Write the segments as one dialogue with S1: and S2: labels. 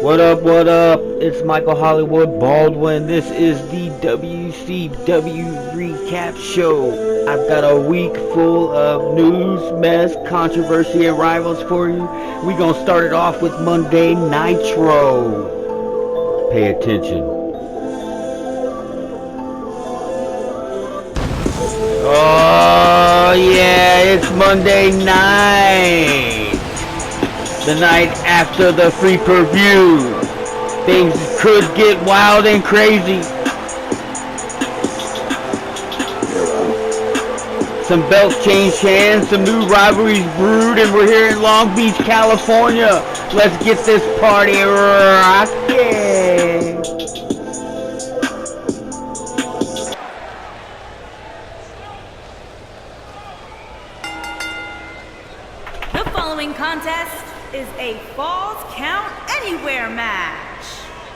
S1: What up, what up? It's Michael Hollywood Baldwin. This is the WCW Recap Show. I've got a week full of news, mess, controversy, and rivals for you. We're going to start it off with Monday Nitro. Pay attention. Oh, yeah, it's Monday night. The night after the free per-view. Things could get wild and crazy. Some belts changed hands, some new rivalries brewed, and we're here in Long Beach, California. Let's get this party rocking.
S2: The following contest is a Falls Count Anywhere match,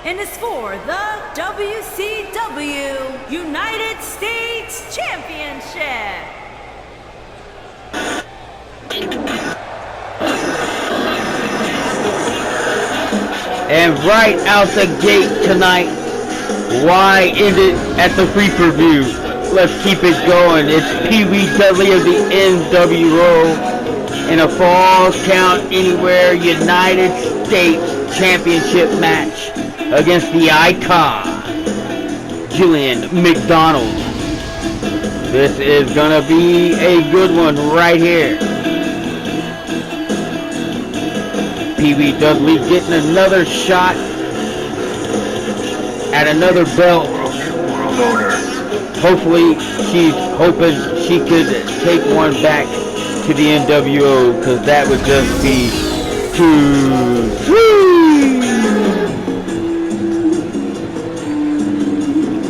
S2: and is for the WCW United States Championship.
S1: And right out the gate tonight, why end it at the free per-view? Let's keep it going. It's Pee Wee Dudley of the NWO. In a Falls Count Anywhere United States Championship match against the Icon, Jillian McDonald. This is gonna be a good one right here. Pee Wee Dudley getting another shot at another belt. Hopefully, she's hoping she could take one back to the NWO, because that would just be too sweet.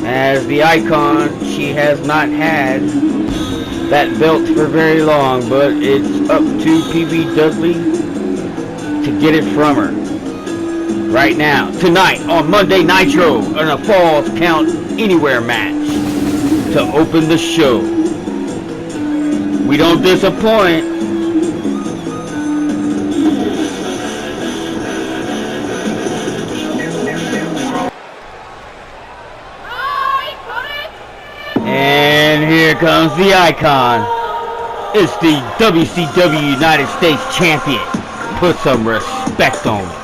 S1: As the Icon, she has not had that belt for very long, but it's up to Pee Wee Dudley to get it from her right now, tonight on Monday Nitro, in a Falls Count Anywhere match to open the show. We don't disappoint. And here comes the Icon. It's the WCW United States Champion. Put some respect on it.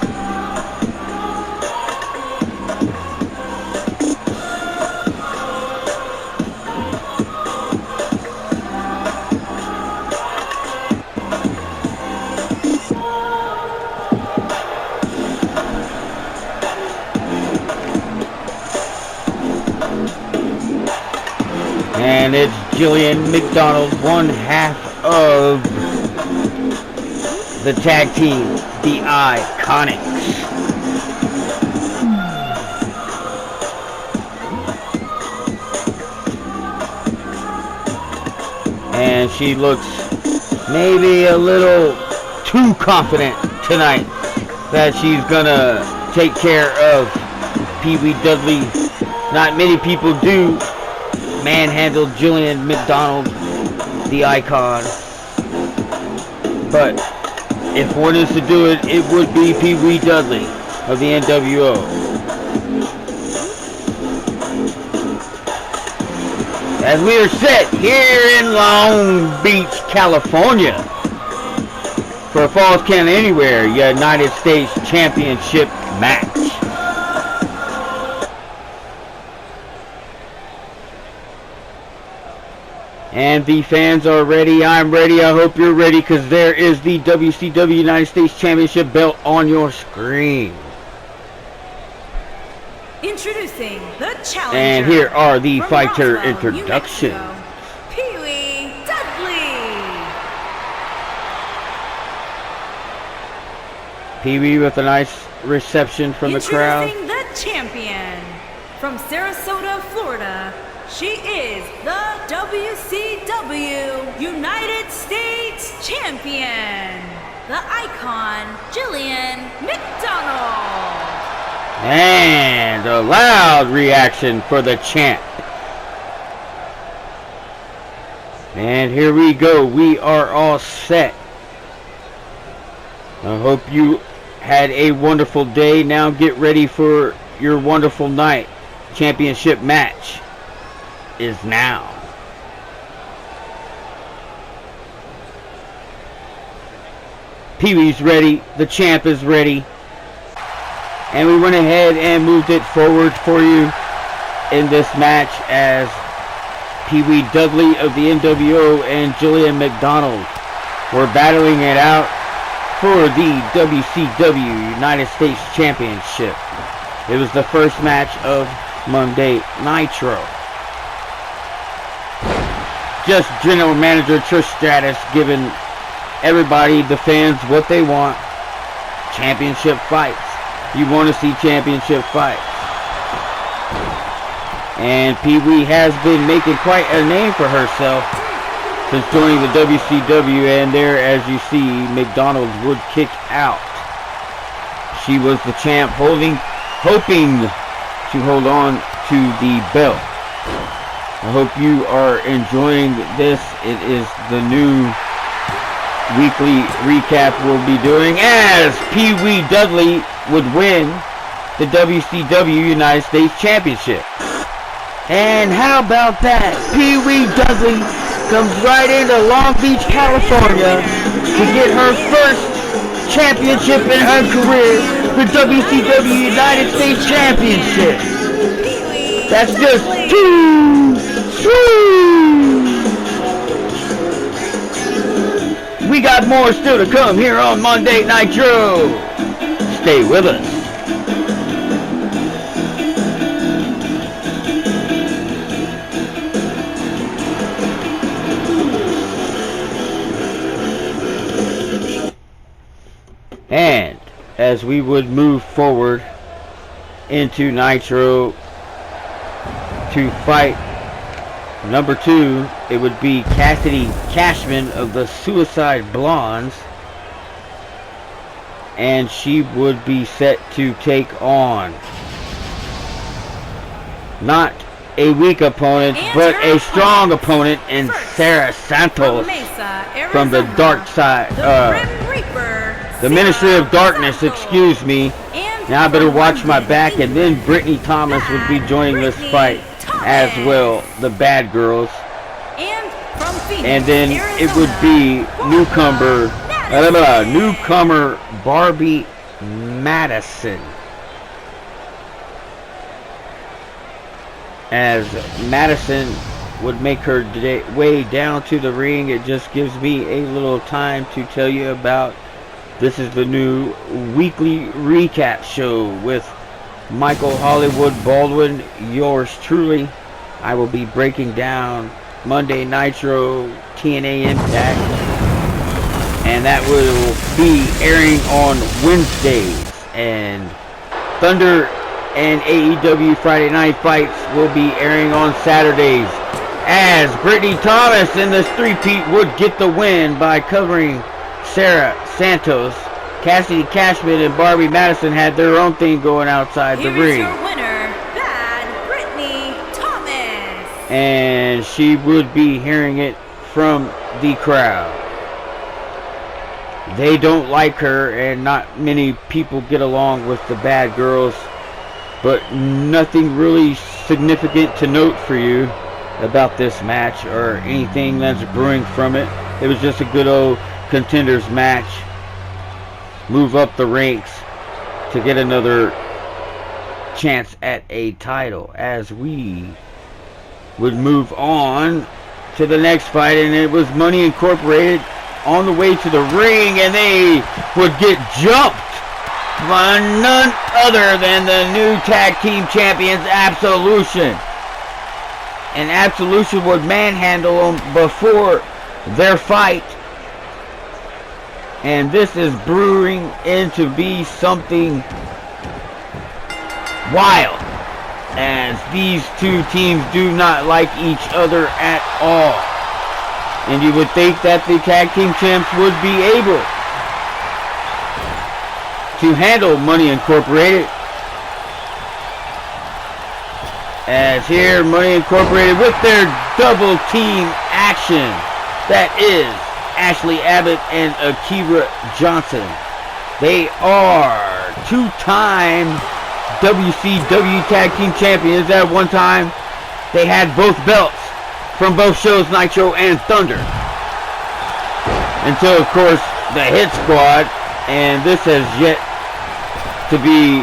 S1: And it's Jillian McDonald, one half of the tag team, the Iconics. And she looks maybe a little too confident tonight that she's gonna take care of Pee Wee Dudley. Not many people do manhandle Jillian McDonald, the Icon, but if one is to do it, it would be Pee Wee Dudley of the NWO. As we are set here in Long Beach, California, for a Falls Count Anywhere United States Championship match. And the fans are ready. I'm ready. I hope you're ready, because there is the WCW United States Championship belt on your screen.
S2: Introducing the challenger.
S1: And here are the
S2: from
S1: fighter
S2: Roswell,
S1: introductions.
S2: New Mexico, Pee Wee Dudley.
S1: Pee Wee with a nice reception from the crowd.
S2: Introducing the champion from Sarasota, Florida. She is the WCW United States Champion, the Icon, Jillian McDonald.
S1: And a loud reaction for the champ. And here we go. We are all set. I hope you had a wonderful day. Now get ready for your wonderful night. Championship match is now. Pee-wee's ready. The champ is ready. And we went ahead and moved it forward for you in this match as Pee-wee Dudley of the NWO and Jillian McDonald were battling it out for the WCW United States Championship. It was the first match of Monday Nitro. Just General Manager Trish Stratus giving everybody, the fans, what they want. Championship fights. You want to see championship fights. And Pee-wee has been making quite a name for herself since joining the WCW, and there, as you see, McDonald would kick out. She was the champ, hoping to hold on to the belt. I hope you are enjoying this. It is the new weekly recap we'll be doing as Pee-wee Dudley would win the WCW United States Championship. And how about that? Pee-wee Dudley comes right into Long Beach, California to get her first championship in her career, the WCW United States Championship. That's just too sweet. We got more still to come here on Monday Nitro. Stay with us. And as we would move forward into Nitro to fight number 2, it would be Cassidy Cashman of the Suicide Blondes. And she would be set to take on not a weak opponent, but a strong opponent in Sarah Santos from the dark side, the Ministry of Darkness, excuse me. Now I better watch my back. And then Brittany Thomas would be joining this fight as well, the Bad Girls. And then it would be newcomer Barbie Madison, as Madison would make her way down to the ring. It just gives me a little time to tell you about this is the new weekly recap show with Michael Hollywood Baldwin, yours truly. I will be breaking down Monday Nitro, TNA Impact, and that will be airing on Wednesdays. And Thunder and AEW Friday Night Fights will be airing on Saturdays, as Brittany Thomas in the three-peat would get the win by covering Sarah Santos. Cassidy Cashman and Barbie Madison had their own thing going outside the ring.
S2: Your winner, Bad Brittany Thomas.
S1: And she would be hearing it from the crowd. They don't like her, and not many people get along with the Bad Girls. But nothing really significant to note for you about this match or anything that's brewing from it. It was just a good old contenders match. Move up the ranks to get another chance at a title, as we would move on to the next fight. And it was Money Incorporated on the way to the ring, and they would get jumped by none other than the new tag team champions, Absolution. And Absolution would manhandle them before their fight. And this is brewing into be something wild, as these two teams do not like each other at all. And you would think that the tag team champs would be able to handle Money Incorporated. As here, Money Incorporated with their double team action. That is Ashley Abbott and Akira Johnson. They are two-time WCW Tag Team Champions. At one time, they had both belts from both shows, Nitro and Thunder. Until, of course, the Hit Squad, and this has yet to be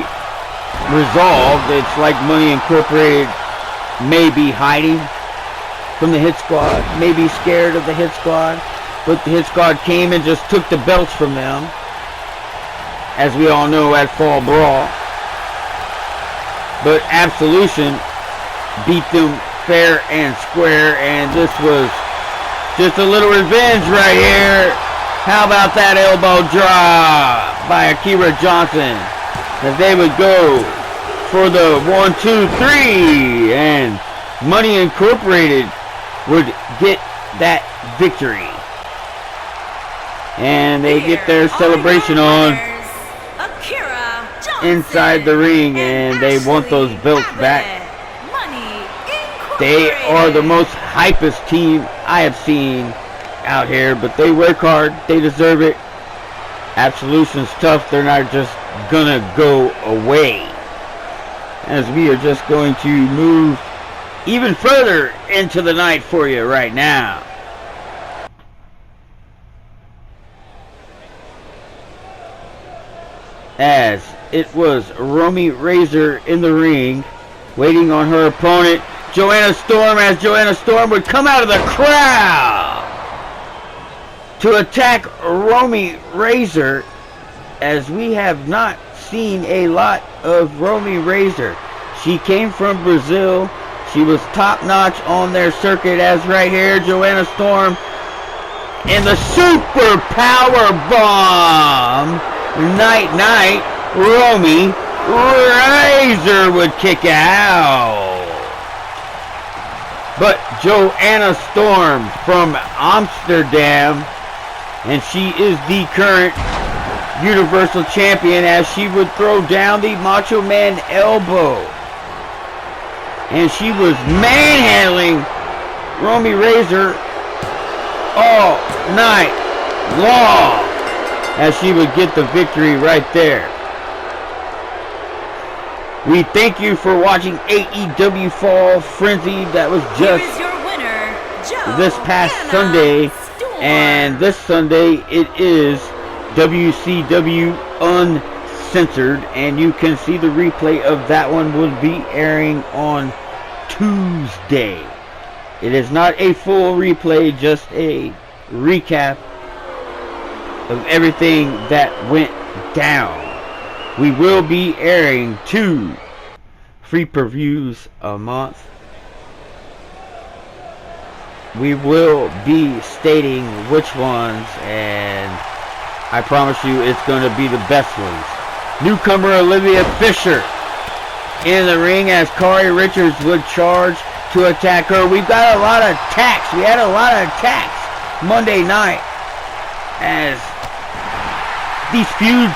S1: resolved. It's like Money Incorporated may be hiding from the Hit Squad, may be scared of the Hit Squad, but the Hit Squad came and just took the belts from them, as we all know, at Fall Brawl. But Absolution beat them fair and square, and this was just a little revenge right here. How about that elbow drop by Akira Johnson, as they would go for the 1, 2, 3, and Money Incorporated would get that victory. And they get their celebration on inside the ring, and they want those belts back. They are the most hypest team I have seen out here, but they work hard. They deserve it. Absolution's tough. They're not just gonna go away. As we are just going to move even further into the night for you right now. As it was Romy Razor in the ring, waiting on her opponent, Joanna Storm, as Joanna Storm would come out of the crowd to attack Romy Razor, as we have not seen a lot of Romy Razor. She came from Brazil. She was top-notch on their circuit, as right here, Joanna Storm in the super power bomb. Night, Romy Razor would kick out. But Joanna Storm from Amsterdam, and she is the current Universal Champion, as she would throw down the Macho Man elbow. And she was manhandling Romy Razor all night long, as she would get the victory right there. We thank you for watching AEW Fall Frenzy. That was just this past Sunday. And this Sunday it is WCW Uncensored. And you can see the replay of that one will be airing on Tuesday. It is not a full replay, just a recap of everything that went down. We will be airing 2 free previews a month. We will be stating which ones, and I promise you it's going to be the best ones. Newcomer Olivia Fisher in the ring, as Kari Richards would charge to attack her. We've got a lot of attacks. We had a lot of attacks Monday night, as these feuds,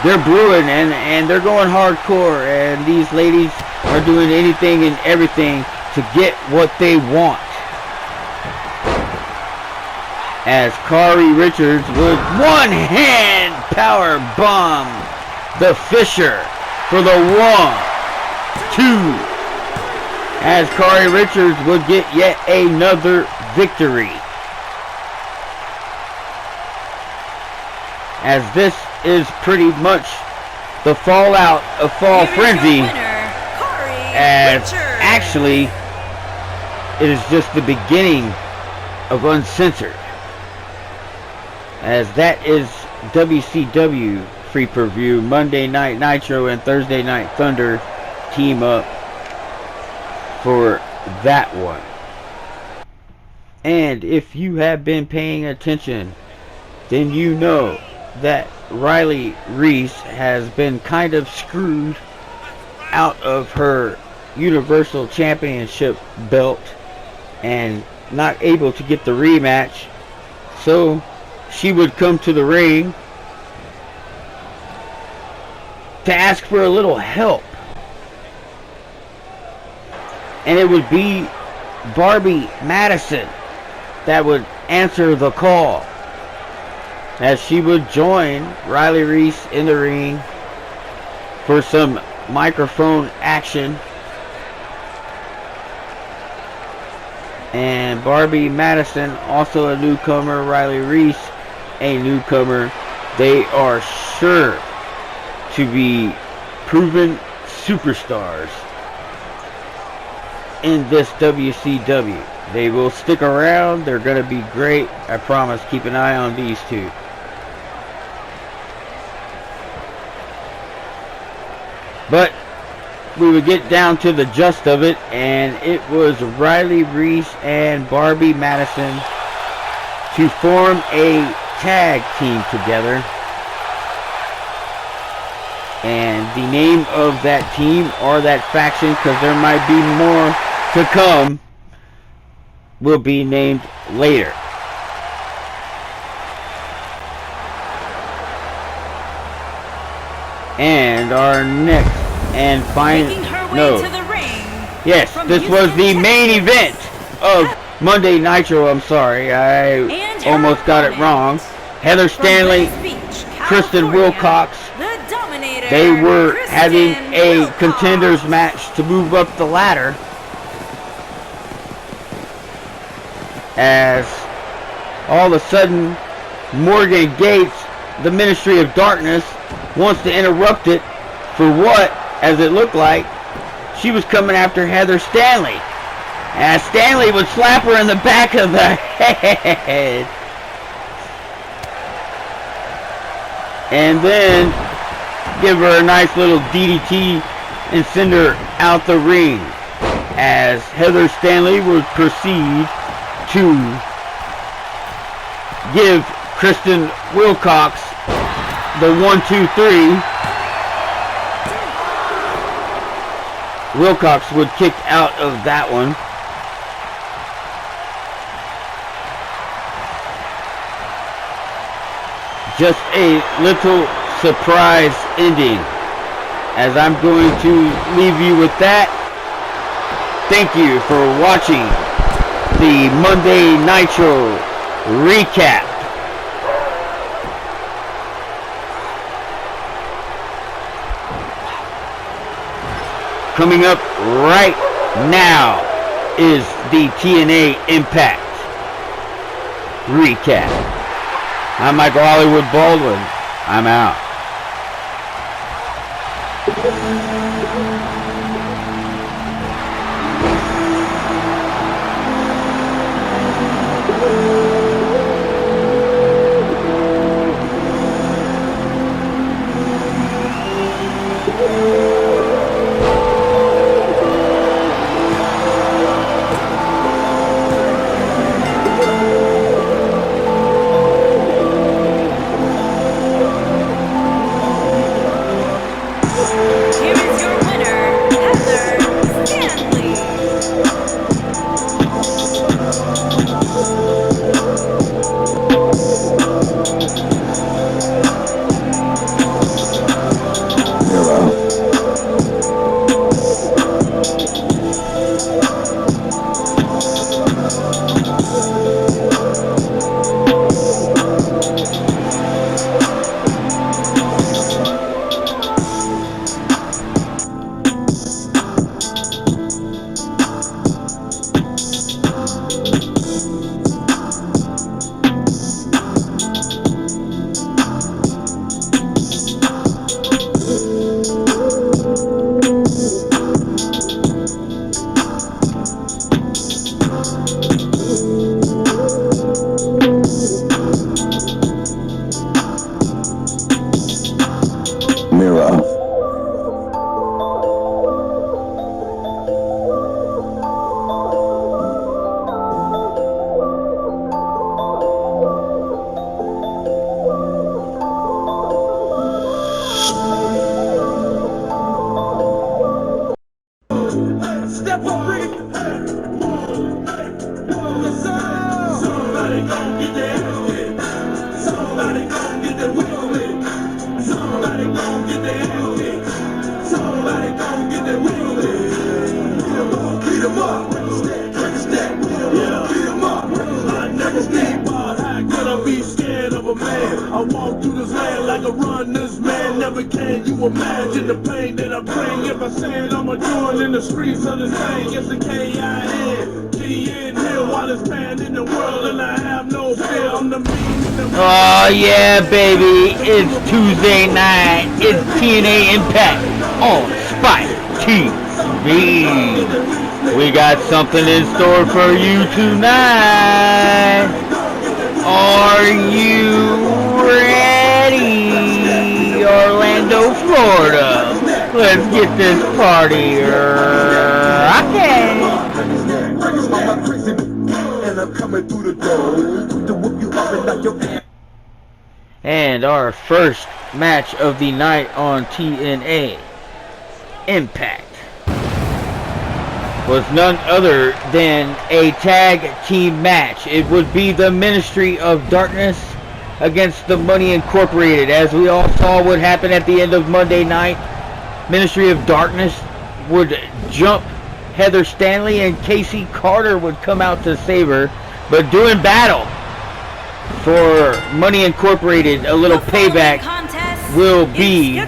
S1: they're brewing, and they're going hardcore, and these ladies are doing anything and everything to get what they want. As Kari Richards would one-hand power bomb the Fisher for the 1, 2, as Kari Richards would get yet another victory. As this is pretty much the fallout of Fall Frenzy, as actually it is just the beginning of Uncensored, as that is WCW free preview. Monday Night Nitro and Thursday Night Thunder team up for that one. And if you have been paying attention, then you know that Riley Reese has been kind of screwed out of her Universal Championship belt and not able to get the rematch. So she would come to the ring to ask for a little help. And it would be Barbie Madison that would answer the call. as she would join Riley Reese in the ring for some microphone action. And Barbie Madison, also a newcomer. Riley Reese, a newcomer. They are sure to be proven superstars in this WCW. They will stick around. They're going to be great. I promise. Keep an eye on these two. But we would get down to the gist of it, and it was Riley Reese and Barbie Madison to form a tag team together. And the name of that team or that faction, because there might be more to come, will be named later. And our next and final, yes, this was the main event of Monday Nitro. I'm sorry, I almost got it wrong. Heather Stanley, Kristen Wilcox, they were having a contenders match to move up the ladder, as all of a sudden Morgan Gates, the Ministry of Darkness, wants to interrupt it for what, as it looked like, she was coming after Heather Stanley. And Stanley would slap her in the back of the head. And then give her a nice little DDT and send her out the ring, as Heather Stanley would proceed to give Kristen Wilcox the 1-2-3. Wilcox would kick out of that one. Just a little surprise ending, as I'm going to leave you with that. Thank you for watching the Monday Nitro recap. Coming up right now is the TNA Impact recap. I'm Michael Hollywood Baldwin. I'm out.
S3: run this man, never can you imagine the pain that I bring. If I said I'ma do it in the streets of the thing, it's the K-I-N, G-N here, while it's banned in the world, and I have no fear. I'm the mean.
S1: Oh yeah, baby, it's Tuesday night. It's TNA Impact on Spike TV. We got something in store for you tonight. Are you ready, Orlando, Florida? Let's get this party rocking. And our first match of the night on TNA Impact was none other than a tag team match. It would be the Ministry of Darkness against the Money Incorporated. As we all saw what happened at the end of Monday night, Ministry of Darkness would jump Heather Stanley and Casey Carter would come out to save her. But doing battle for Money Incorporated, a little payback, will be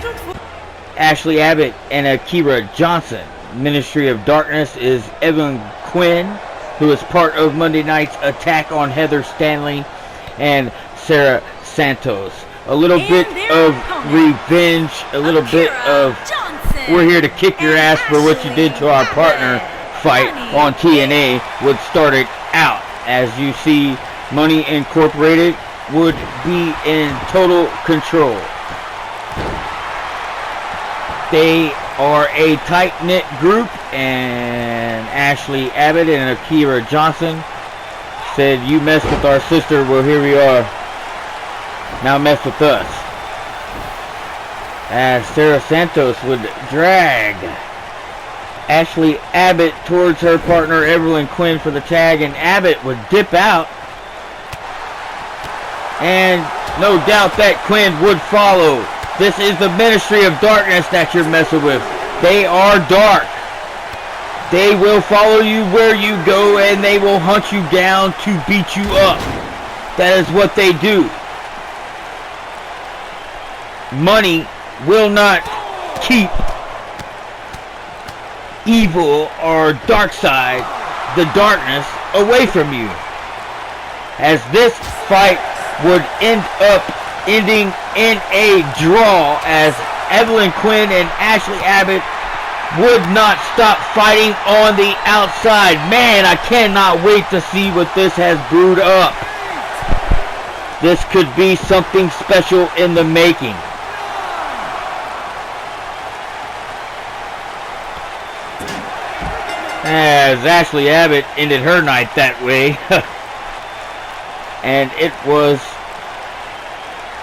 S1: Ashley Abbott and Akira Johnson. Ministry of Darkness is Evelyn Quinn, who is part of Monday night's attack on Heather Stanley, and Sarah Santos. A little bit of revenge, a little bit of we're here to kick your ass for what you did to our partner fight on TNA would start it out. As you see, Money Incorporated would be in total control. They are a tight-knit group, and Ashley Abbott and Akira Johnson said, "You mess with our sister, well here we are. Now mess with us." As Sarah Santos would drag Ashley Abbott towards her partner Evelyn Quinn for the tag, and Abbott would dip out. And no doubt that Quinn would follow. This is the Ministry of Darkness that you're messing with. They are dark. They will follow you where you go, and they will hunt you down to beat you up. That is what they do. Money will not keep evil or dark side, the darkness, away from you. As this fight would end up ending in a draw, as Evelyn Quinn and Ashley Abbott would not stop fighting on the outside. Man, I cannot wait to see what this has brewed up. This could be something special in the making. As Ashley Abbott ended her night that way. And it was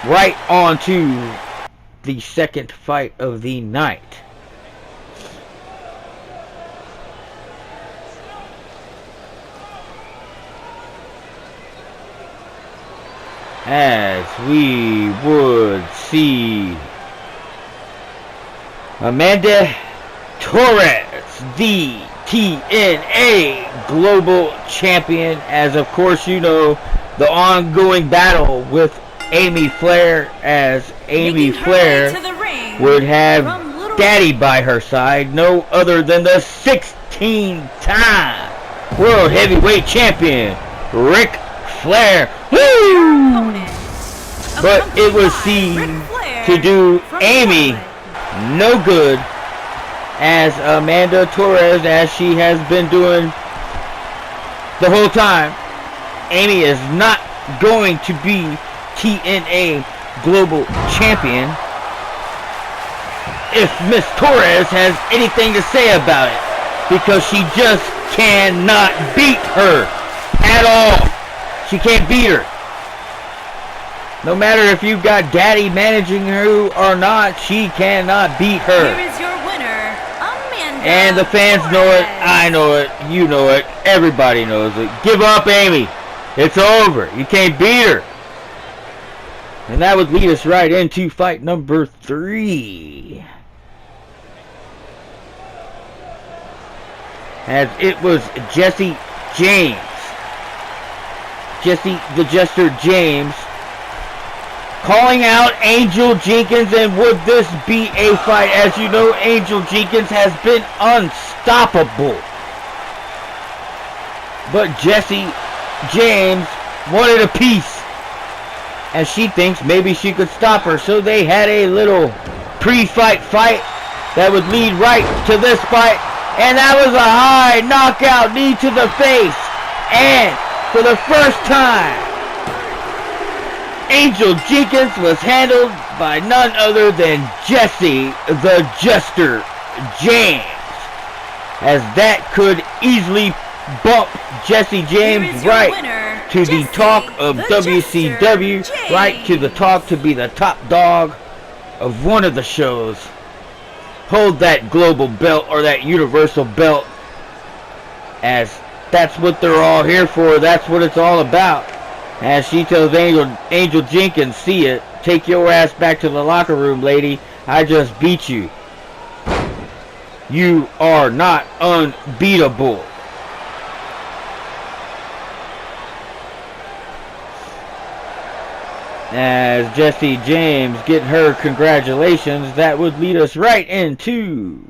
S1: right on to the second fight of the night. As we would see Amanda Torres, the TNA Global Champion, as of course you know the ongoing battle with Amy Flair, as Amy Flair would have Daddy by her side, no other than the 16-time World Heavyweight Champion, Ric Flair. Woo! But it was seen to do Amy no good, as Amanda Torres, as she has been doing the whole time, Amy is not going to be TNA Global Champion if Miss Torres has anything to say about it, because she just cannot beat her at all. She can't beat her. No matter if you've got Daddy managing her or not, she cannot beat her.
S2: Here is your winner, Amanda
S1: And the fans know it, I know it, you know it, everybody knows it. Give up, Amy. It's over. You can't beat her. And that would lead us right into fight number 3. As it was Jesse James, Jesse the Jester James, calling out Angel Jenkins, and would this be a fight? As you know, Angel Jenkins has been unstoppable. But Jessie James wanted a piece, and she thinks maybe she could stop her. So they had a little pre-fight fight that would lead right to this fight. And that was a high knockout knee to the face. And for the first time, Angel Jenkins was handled by none other than Jessie the Jester James, as that could easily bump Jessie James right to the talk of WCW, right to the talk to be the top dog of one of the shows. Hold that global belt or that universal belt, as that's what they're all here for. That's what it's all about. As she tells Angel Jenkins, see it, take your ass back to the locker room, lady. I just beat you. You are not unbeatable. As Jessie James get her congratulations, that would lead us right into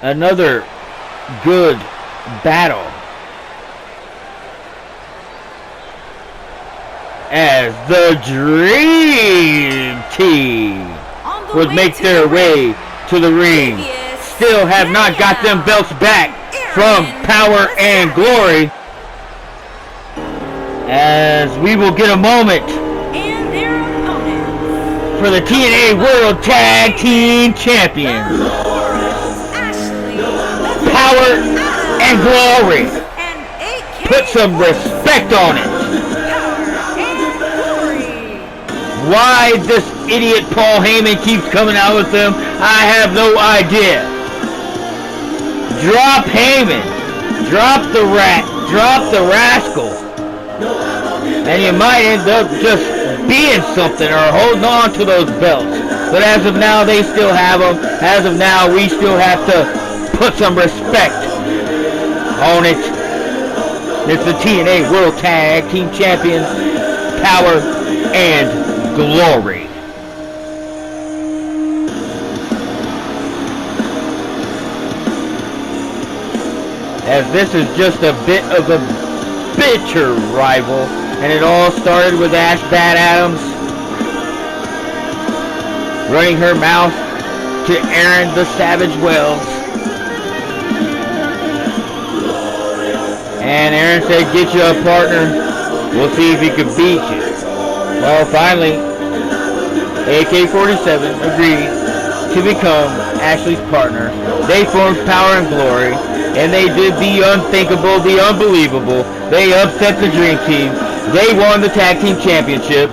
S1: another good battle, as the Dream Team would make their way to the ring. Still have not got them belts back from Power and Glory. As we will get a moment for the TNA World Tag Team Champions, Power and Glory. Put some respect on it. Why this idiot Paul Heyman keeps coming out with them, I have no idea. Drop Heyman. Drop the rat. Drop the rascal. And you might end up just being something or holding on to those belts. But as of now, they still have them. As of now, we still have to put some respect on it. It's the TNA World Tag Team Champions, Power and Glory. As this is just a bit of a bitter rival, and it all started with Ash Bad Adams running her mouth to Aaron the Savage Wells, and Aaron said, get you a partner, we'll see if he can beat you. Well, finally AK-47 agreed to become Ashley's partner. They formed Power and Glory, and they did the unthinkable, the unbelievable. They upset the Dream Team. They won the Tag Team Championship,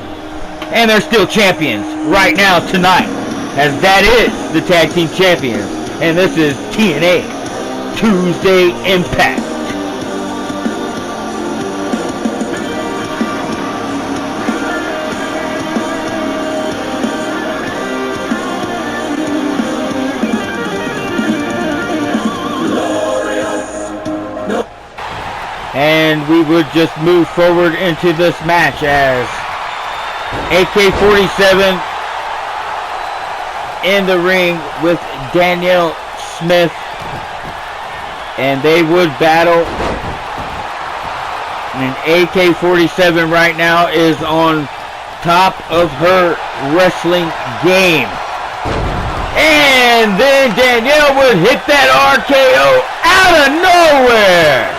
S1: and they're still champions right now tonight, as that is the Tag Team Champions, and this is TNA Tuesday Impact. And we would just move forward into this match as AK-47 in the ring with Danielle Smith, and they would battle. And AK-47 right now is on top of her wrestling game. And then Danielle would hit that RKO out of nowhere.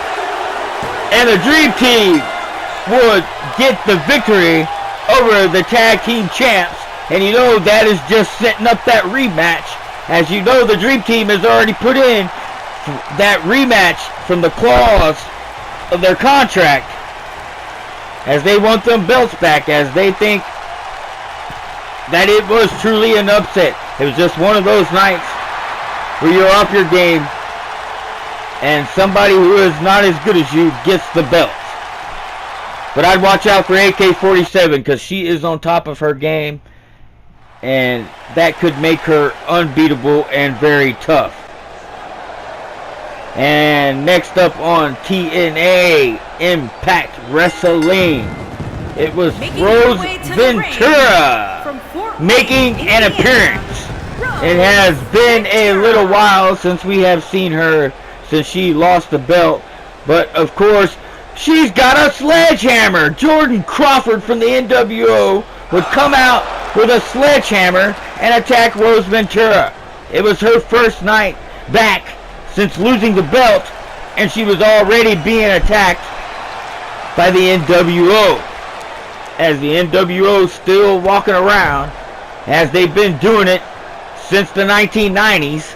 S1: And the Dream Team would get the victory over the Tag Team Champs. And you know that is just setting up that rematch. As you know, the Dream Team has already put in that rematch from the clause of their contract, as they want them belts back, as they think that it was truly an upset. It was just one of those nights where you're off your game, and somebody who is not as good as you gets the belts. But I'd watch out for AK-47, because she is on top of her game, and that could make her unbeatable and very tough. And next up on TNA Impact Wrestling, it was Rose Ventura making an appearance. It has been a little while since we have seen her, since she lost the belt. But of course, she's got a sledgehammer. Jordan Crawford from the NWO would come out with a sledgehammer and attack Rose Ventura. It was her first night back since losing the belt, and she was already being attacked by the NWO. As the NWO still walking around, as they've been doing it since the 1990s.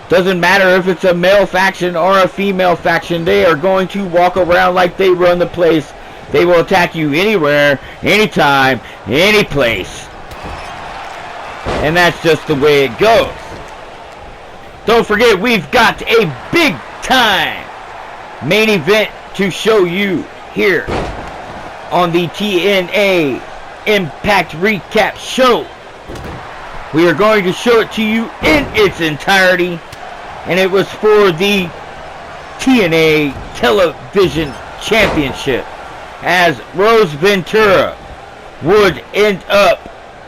S1: Doesn't matter if it's a male faction or a female faction, they are going to walk around like they run the place. They will attack you anywhere, anytime, any place. And that's just the way it goes. Don't forget, we've got a big time main event to show you here on the TNA Impact Recap Show. We are going to show it to you in its entirety, and it was for the TNA Television Championship, as Rose Ventura would end up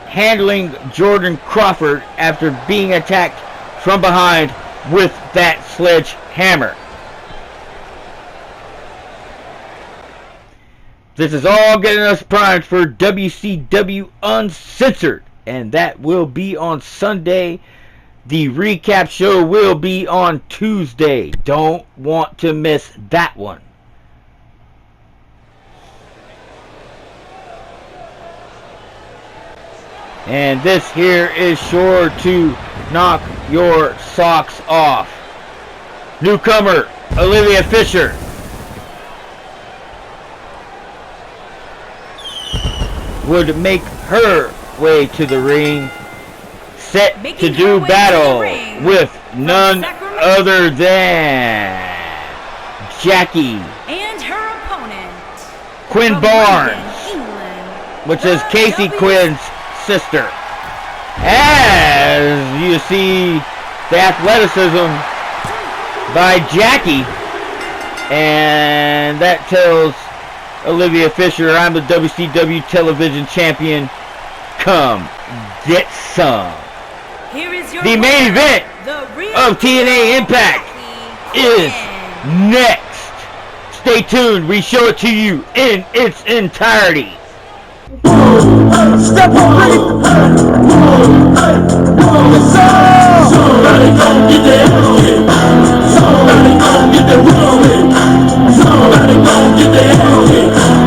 S1: handling Jordan Crawford after being attacked from behind with that sledgehammer. This is all getting us primed for WCW Uncensored, and that will be on Sunday. The recap show will be on Tuesday. Don't want to miss that one. And this here is sure to knock your socks off. Newcomer Olivia Fisher would make her way to the ring, set to do battle with none other than Jackie
S2: and her opponent,
S1: Quinn Barnes, which is Casey Quinn's sister. As you see the athleticism by Jackie, and that tells Olivia Fisher, I'm the WCW Television Champion. Come get some.
S2: Here is your
S1: the main event of TNA Impact is next. Stay tuned. We show it to you in its entirety.
S3: Step away. Somebody gon' get their ass kicked. Somebody gon' get their wheel hit. Somebody gon' get their ass kicked.